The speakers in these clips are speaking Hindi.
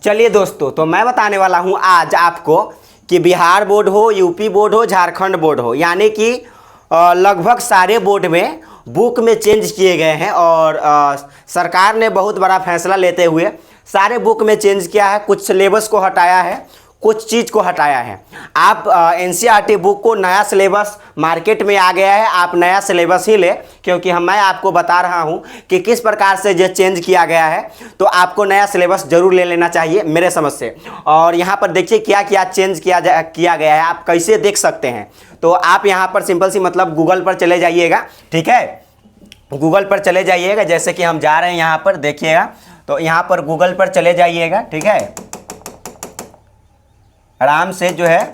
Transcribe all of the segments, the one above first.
चलिए दोस्तों, तो मैं बताने वाला हूं आज आपको कि बिहार बोर्ड हो, यूपी बोर्ड हो, झारखंड बोर्ड हो, यानी कि लगभग सारे बोर्ड में बुक में चेंज किए गए हैं। और सरकार ने बहुत बड़ा फैसला लेते हुए सारे बुक में चेंज किया है। कुछ सिलेबस को हटाया है, कुछ चीज़ को हटाया है। आप एनसीईआरटी बुक को, नया सिलेबस मार्केट में आ गया है, आप नया सिलेबस ही ले, क्योंकि मैं आपको बता रहा हूं कि किस प्रकार से जो चेंज किया गया है। तो आपको नया सिलेबस जरूर ले लेना चाहिए मेरे समझ से। और यहाँ पर देखिए क्या क्या चेंज किया गया है, आप कैसे देख सकते हैं। तो आप यहाँ पर सिंपल सी मतलब गूगल पर चले जाइएगा, ठीक है। गूगल पर चले जाइएगा, जैसे कि हम जा रहे हैं यहाँ पर देखिएगा। तो यहाँ पर गूगल पर चले जाइएगा, ठीक है। आराम से जो है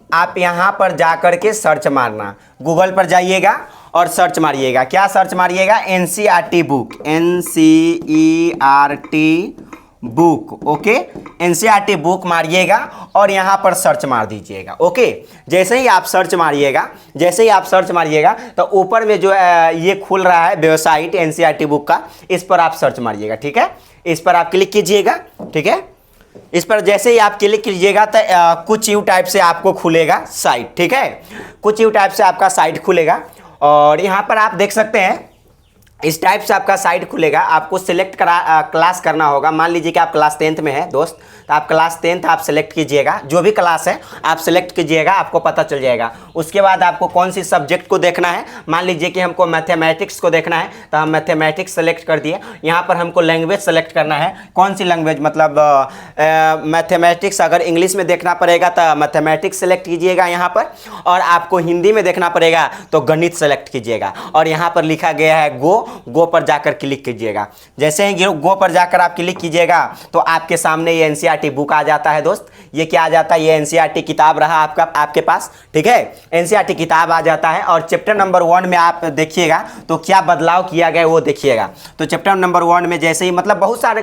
आप यहाँ पर जा कर के सर्च मारना, गूगल पर जाइएगा और सर्च मारिएगा। क्या सर्च मारिएगा? NCERT book, NCERT book, okay. NCERT book मारिएगा और यहाँ पर सर्च मार दीजिएगा, ओके। जैसे ही आप सर्च मारिएगा तो ऊपर में जो ये खुल रहा है वेबसाइट एनसीईआरटी बुक का, इस पर आप सर्च मारिएगा, ठीक है। इस पर आप क्लिक कीजिएगा, ठीक है। इस पर जैसे ही आप क्लिक कीजिएगा तो कुछ यू टाइप से आपको खुलेगा साइट, ठीक है। कुछ यू टाइप से आपका साइट खुलेगा और यहाँ पर आप देख सकते हैं इस टाइप से आपका साइट खुलेगा। आपको सिलेक्ट क्लास करना होगा। मान लीजिए कि आप क्लास 10th में है दोस्त, तो आप क्लास 10th आप सिलेक्ट कीजिएगा, जो भी क्लास है आप सिलेक्ट कीजिएगा, आपको पता चल जाएगा। उसके बाद आपको कौन सी सब्जेक्ट को देखना है। मान लीजिए कि हमको मैथमेटिक्स को देखना है, तो हम मैथमेटिक्स सेलेक्ट कर दिए। यहाँ पर हमको लैंग्वेज सेलेक्ट करना है, कौन सी लैंग्वेज, मतलब मैथमेटिक्स अगर इंग्लिश में देखना पड़ेगा तो मैथमेटिक्स सेलेक्ट कीजिएगा यहाँ पर, और आपको हिंदी में देखना पड़ेगा तो गणित सेलेक्ट कीजिएगा। और यहाँ पर लिखा गया है गो पर जाकर क्लिक कीजिएगा। जैसे ही गो पर जाकर आप क्लिक कीजिएगा तो आपके सामने ये एनसीईआरटी बुक आ जाता है दोस्त। ये क्या आ जाता है? ये एनसीईआरटी किताब रहा आपके पास, ठीक है। एनसीईआरटी किताब आ जाता है और चैप्टर नंबर 1 में आप देखिएगा तो क्या बदलाव किया गया वो देखिएगा। तो चैप्टर नंबर 1 में जैसे ही मतलब बहुत सारे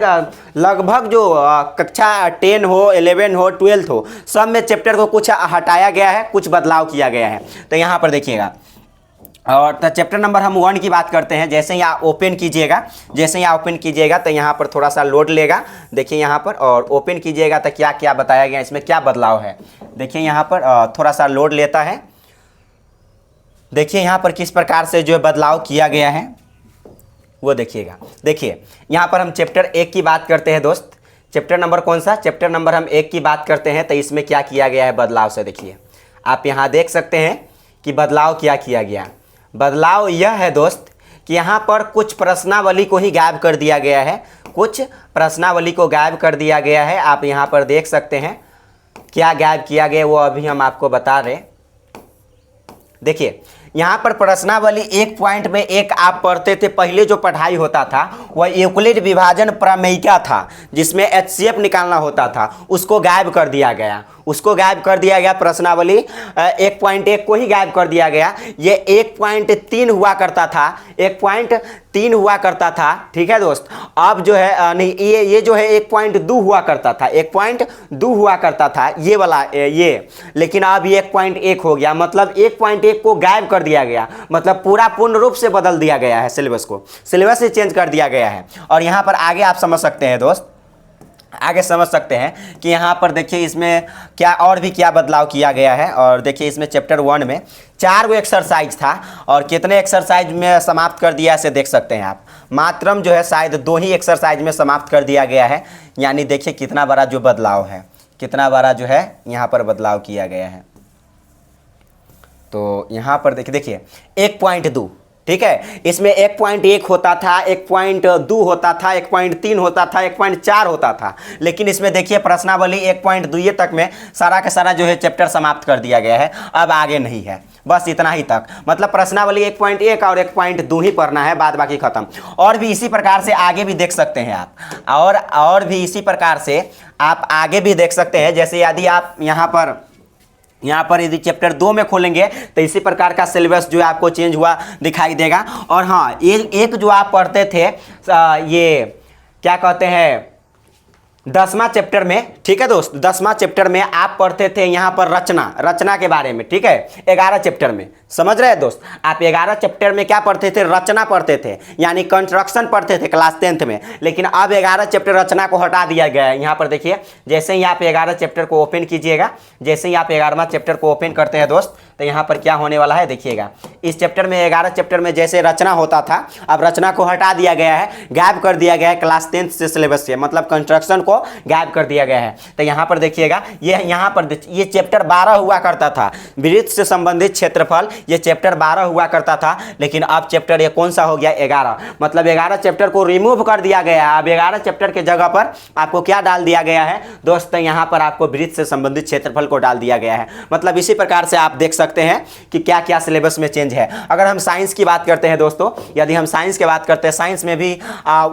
लगभग जो कक्षा 10 हो, 11 हो, 12 हो, सब में चैप्टर को कुछ हटाया गया है, कुछ बदलाव किया गया है। तो यहाँ पर देखिएगा। और तो चैप्टर नंबर हम 1 की बात करते हैं। जैसे ही आप ओपन कीजिएगा तो यहाँ पर थोड़ा सा लोड लेगा, देखिए यहाँ पर। और ओपन कीजिएगा तो क्या क्या बताया गया, इसमें क्या बदलाव है, देखिए यहाँ पर थोड़ा सा लोड लेता है। देखिए यहाँ पर किस प्रकार से जो बदलाव किया गया है वो देखिएगा। देखिए यहाँ पर हम चैप्टर 1 की बात करते हैं दोस्त। चैप्टर नंबर कौन सा? चैप्टर नंबर हम 1 की बात करते हैं। तो इसमें क्या किया गया है बदलाव से देखिए। आप यहाँ देख सकते हैं कि बदलाव क्या किया गया। बदलाव यह है दोस्त कि यहाँ पर कुछ प्रश्नावली को ही गायब कर दिया गया है, कुछ प्रश्नावली को गायब कर दिया गया है। आप यहाँ पर देख सकते हैं क्या गायब किया गया वो अभी हम आपको बता रहे। देखिए यहाँ पर प्रश्नावली 1.1 आप पढ़ते थे, पहले जो पढ़ाई होता था वह यूक्लिड विभाजन प्रमेयिका था, जिसमें एचसीएफ निकालना होता था, उसको गायब कर दिया गया। प्रश्नावली 1.1 को ही गायब कर दिया गया। ये 1.3 हुआ करता था, 1.3 हुआ करता था, ठीक है दोस्त। अब जो है नहीं, ये जो है 1.2 हुआ करता था, 1.2 हुआ करता था ये वाला ये, लेकिन अब ये 1.1 हो गया। मतलब 1.1 को गायब कर दिया गया, मतलब पूर्ण रूप से बदल दिया गया है सिलेबस को, सिलेबस से चेंज कर दिया गया है। और यहाँ पर आगे आप समझ सकते हैं दोस्त, आगे समझ सकते हैं कि यहाँ पर देखिए इसमें क्या और भी क्या बदलाव किया गया है। और देखिए इसमें चैप्टर 1 में 4 गो एक्सरसाइज था और कितने एक्सरसाइज में समाप्त कर दिया ऐसे देख सकते हैं आप। मात्रम जो है शायद 2 ही एक्सरसाइज में समाप्त कर दिया गया है। यानी देखिए कितना बड़ा जो बदलाव है, कितना बड़ा जो है यहाँ पर बदलाव किया गया है। तो यहाँ पर देखिए 1.2, ठीक है। इसमें 1.1 होता था, 1.2 होता था, 1.3 होता था, 1.4 होता था, लेकिन इसमें देखिए प्रश्नावली 1.2 तक में सारा का सारा जो है चैप्टर समाप्त कर दिया गया है। अब आगे नहीं है, बस इतना ही तक। मतलब प्रश्नावली 1.1 और 1.2 ही पढ़ना है, बाद बाकी खत्म। और भी इसी प्रकार से आगे भी देख सकते हैं आप, और भी इसी प्रकार से आप आगे भी देख सकते हैं। जैसे यदि आप यहाँ पर यदि चैप्टर 2 में खोलेंगे तो इसी प्रकार का सिलेबस जो है आपको चेंज हुआ दिखाई देगा। और हाँ, एक जो आप पढ़ते थे ये क्या कहते हैं, 10वां चैप्टर में, ठीक है दोस्त, 10वां चैप्टर में आप पढ़ते थे यहाँ पर रचना के बारे में, ठीक है। 11 चैप्टर में, समझ रहे हैं दोस्त, आप 11 चैप्टर में क्या पढ़ते थे, रचना पढ़ते थे, यानी कंस्ट्रक्शन पढ़ते थे क्लास 10th में। लेकिन अब 11 चैप्टर रचना को हटा दिया गया है। यहाँ पर देखिए, जैसे ही आप 11 चैप्टर को ओपन कीजिएगा, जैसे ही आप 11वां चैप्टर को ओपन करते हैं दोस्त, तो यहाँ पर क्या होने वाला है देखिएगा। इस चैप्टर में 11 चैप्टर में जैसे रचना होता था, अब रचना को हटा दिया गया है, गायब कर दिया गया है क्लास 10th से सिलेबस से, मतलब कंस्ट्रक्शन को गायब कर दिया गया है। तो यहाँ पर देखिएगा, ये यहाँ पर ये चैप्टर 12 हुआ करता था, वृत्त से संबंधित क्षेत्रफल, ये चैप्टर 12 हुआ करता था। लेकिन अब चैप्टर ये कौन सा हो गया, 11, मतलब 11 चैप्टर को रिमूव कर दिया गया है। अब 11 चैप्टर के जगह पर आपको क्या डाल दिया गया है दोस्त, यहाँ पर आपको वृत्त से संबंधित क्षेत्रफल को डाल दिया गया है। मतलब इसी प्रकार से आप देख सकते हैं कि क्या क्या सिलेबस में चेंज है। अगर हम साइंस की बात करते हैं दोस्तों, यदि हम साइंस की बात करते हैं, साइंस में भी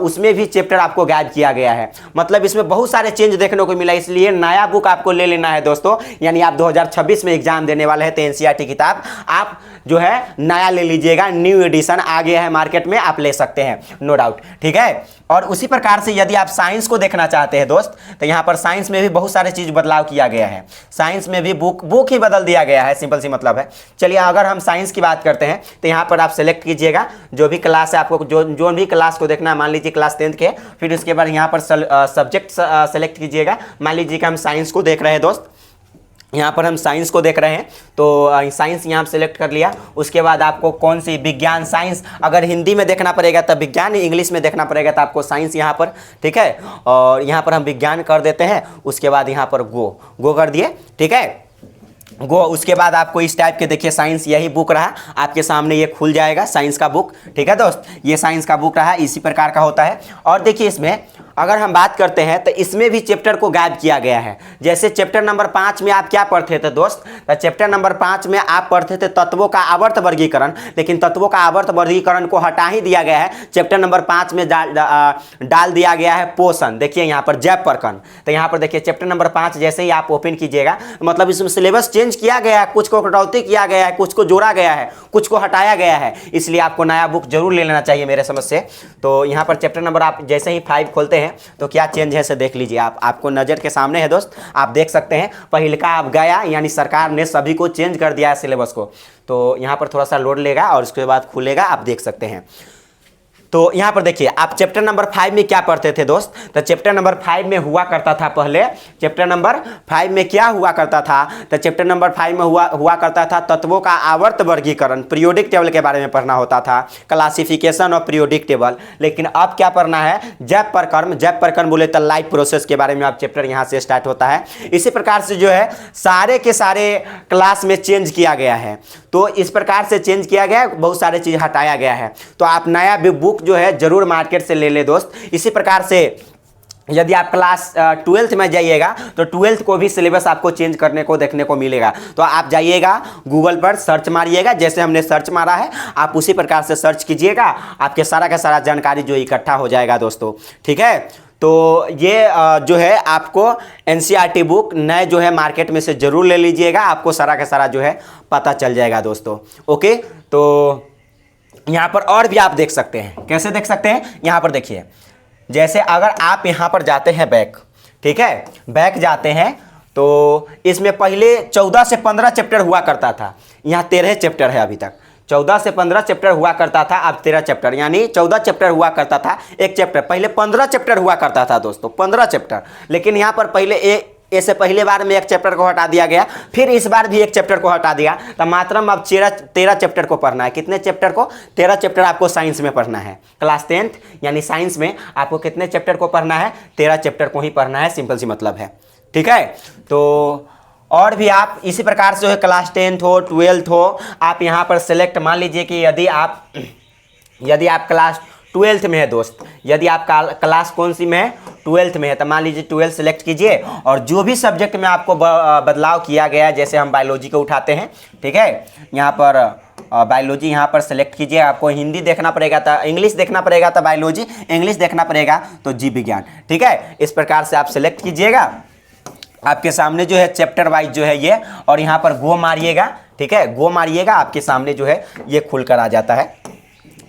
उसमें भी चैप्टर आपको गायब किया गया है। मतलब इसमें बहुत सारे चेंज देखने को मिला, इसलिए नया बुक आपको ले लेना है दोस्तों। यानी आप 2026 में एग्जाम देने वाले हैं तो एनसीईआरटी किताब आप जो है नया ले लीजिएगा, न्यू एडिशन आ गया है मार्केट में, आप ले सकते हैं, नो डाउट, ठीक है। और उसी प्रकार से यदि आप साइंस को देखना चाहते हैं दोस्त, तो यहाँ पर साइंस में भी बहुत सारे चीज बदलाव किया गया है। साइंस में भी बुक ही बदल दिया गया है, सिंपल सी मतलब है। चलिए, अगर हम साइंस की बात करते हैं तो यहाँ पर आप सेलेक्ट कीजिएगा जो भी क्लास है, आपको जो भी क्लास को देखना है, मान लीजिए क्लास 10th के, फिर उसके बाद यहाँ पर सब्जेक्ट सेलेक्ट कीजिएगा। मान लीजिए कि हम साइंस को देख रहे हैं दोस्त, यहाँ पर हम साइंस को देख रहे हैं, तो साइंस यहाँ सेलेक्ट कर लिया। उसके बाद आपको कौन सी विज्ञान, साइंस, अगर हिंदी में देखना पड़ेगा तब विज्ञान, इंग्लिश में देखना पड़ेगा तो आपको साइंस यहाँ पर, ठीक है। और यहाँ पर हम विज्ञान कर देते हैं। उसके बाद यहाँ पर गो कर दिए, ठीक है, गो। उसके बाद आपको इस टाइप के देखिए साइंस, यही बुक रहा आपके सामने, ये खुल जाएगा साइंस का बुक, ठीक है दोस्त, ये साइंस का बुक रहा, इसी प्रकार का होता है। और देखिए इसमें अगर हम बात करते हैं तो इसमें भी चैप्टर को गायब किया गया है। जैसे चैप्टर नंबर 5 में आप क्या पढ़ते थे दोस्त, तो चैप्टर नंबर 5 में आप पढ़ते थे तत्वों का आवर्त वर्गीकरण, लेकिन तत्वों का आवर्त वर्गीकरण को हटा ही दिया गया है। चैप्टर नंबर 5 में डाल दिया गया है पोषण। देखिए यहाँ पर जैव प्रकरण, तो यहाँ पर देखिए चैप्टर नंबर 5 जैसे ही आप ओपन कीजिएगा, मतलब इसमें सिलेबस चेंज किया गया है, कुछ को कटौती किया गया है, कुछ को जोड़ा गया है, कुछ को हटाया गया है। इसलिए आपको नया बुक जरूर ले लेना चाहिए मेरे समझ से। तो यहाँ पर चैप्टर नंबर आप जैसे ही 5 खोलते हैं तो क्या चेंज है से देख लीजिए, आपको नज़र के सामने है दोस्त, आप देख सकते हैं। पहिलका अब गया, यानी सरकार ने सभी को चेंज कर दिया है सिलेबस को। तो यहाँ पर थोड़ा सा लोड लेगा और उसके बाद खुलेगा, आप देख सकते हैं। तो यहाँ पर देखिए, आप चैप्टर नंबर 5 में क्या पढ़ते थे दोस्त, तो चैप्टर नंबर 5 में हुआ करता था पहले, चैप्टर नंबर 5 में क्या हुआ करता था, तो चैप्टर नंबर 5 में हुआ करता था तत्वों का आवर्त वर्गीकरण, पीरियोडिक टेबल के बारे में पढ़ना होता था, क्लासिफिकेशन ऑफ पीरियोडिक टेबल। लेकिन अब क्या पढ़ना है, जैव प्रकरण बोले तो लाइफ प्रोसेस के बारे में आप चैप्टर यहाँ से स्टार्ट होता है। इसी प्रकार से जो है सारे के सारे क्लास में चेंज किया गया है। तो इस प्रकार से चेंज किया गया है, बहुत सारे चीज़ हटाया गया है। तो आप नया बुक जो है जरूर मार्केट से ले ले दोस्त। इसी प्रकार से यदि आप क्लास 12th में जाइएगा तो 12th को भी सिलेबस आपको चेंज करने को देखने को मिलेगा। तो आप जाइएगा गूगल पर सर्च मारिएगा, जैसे हमने सर्च मारा है आप उसी प्रकार से सर्च कीजिएगा, आपके सारा का सारा जानकारी जो इकट्ठा हो जाएगा दोस्तों, ठीक है। तो ये जो है आपको एनसीईआरटी बुक नए जो है मार्केट में से ज़रूर ले लीजिएगा, आपको सारा का सारा जो है पता चल जाएगा दोस्तों, ओके। तो यहाँ पर और भी आप देख सकते हैं, कैसे देख सकते हैं, यहाँ पर देखिए, जैसे अगर आप यहाँ पर जाते हैं बैक, ठीक है, बैक जाते हैं तो इसमें पहले 14 से 15 चैप्टर हुआ करता था, यहाँ 13 चैप्टर है अभी तक। 14 से 15 चैप्टर हुआ करता था, अब 13 चैप्टर, यानी 14 चैप्टर हुआ करता था एक चैप्टर, पहले 15 चैप्टर हुआ करता था दोस्तों, 15 चैप्टर। लेकिन यहाँ पर पहले ऐसे पहले बार में एक चैप्टर को हटा दिया गया, फिर इस बार भी एक चैप्टर को हटा दिया, तो मात्र अब 13 चैप्टर को पढ़ना है। कितने चैप्टर को, 13 चैप्टर आपको साइंस में पढ़ना है। क्लास 10th यानी साइंस में आपको कितने चैप्टर को पढ़ना है, 13 चैप्टर को ही पढ़ना है, सिंपल सी मतलब है, ठीक है। तो और भी आप इसी प्रकार से जो है क्लास 10th हो 12th हो, आप यहाँ पर सेलेक्ट, मान लीजिए कि यदि आप क्लास 12th में है दोस्त, यदि आप क्लास कौन सी में है, 12th में है, तो मान लीजिए 12 सेलेक्ट कीजिए और जो भी सब्जेक्ट में आपको बदलाव किया गया है, जैसे हम बायोलॉजी को उठाते हैं, ठीक है, यहाँ पर बायोलॉजी यहाँ पर सेलेक्ट कीजिए। आपको हिंदी देखना पड़ेगा तो इंग्लिश देखना पड़ेगा तो बायोलॉजी, इंग्लिश देखना पड़ेगा तो जीव विज्ञान, ठीक है। इस प्रकार से आप सेलेक्ट कीजिएगा, आपके सामने जो है चैप्टर वाइज जो है ये, और यहाँ पर गो मारिएगा, ठीक है, गो मारिएगा, आपके सामने जो है ये खुल कर आ जाता है।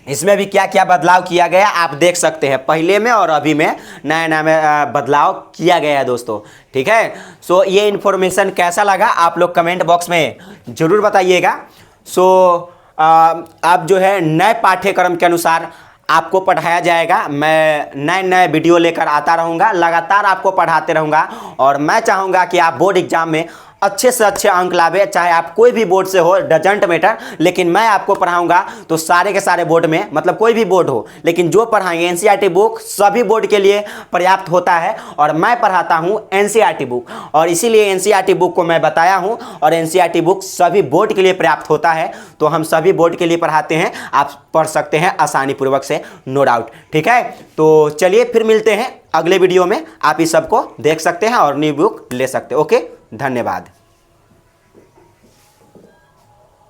इसमें भी क्या क्या बदलाव किया गया आप देख सकते हैं, पहले में और अभी में नया नया में बदलाव किया गया है दोस्तों। ठीक है, सो ये इन्फॉर्मेशन कैसा लगा आप लोग कमेंट बॉक्स में ज़रूर बताइएगा। सो अब जो है नए पाठ्यक्रम के अनुसार आपको पढ़ाया जाएगा। मैं नए नए वीडियो लेकर आता रहूँगा, लगातार आपको पढ़ाते रहूँगा, और मैं चाहूँगा कि आप बोर्ड एग्जाम में अच्छे से अच्छे अंक लावे, चाहे आप कोई भी बोर्ड से हो, डजंट मैटर, लेकिन मैं आपको पढ़ाऊंगा तो सारे के सारे बोर्ड में, मतलब कोई भी बोर्ड हो, लेकिन जो पढ़ाएंगे एनसीईआरटी बुक सभी बोर्ड के लिए पर्याप्त होता है, और मैं पढ़ाता हूं एनसीईआरटी बुक, और इसीलिए एनसीईआरटी बुक को मैं बताया हूं, और एनसीईआरटी बुक सभी बोर्ड के लिए पर्याप्त होता है, तो हम सभी बोर्ड के लिए पढ़ाते हैं, आप पढ़ सकते हैं आसानी पूर्वक से, नो डाउट। ठीक है, तो चलिए फिर मिलते हैं अगले वीडियो में, आप इस सबको देख सकते हैं और न्यू बुक ले सकते हैं। ओके, धन्यवाद।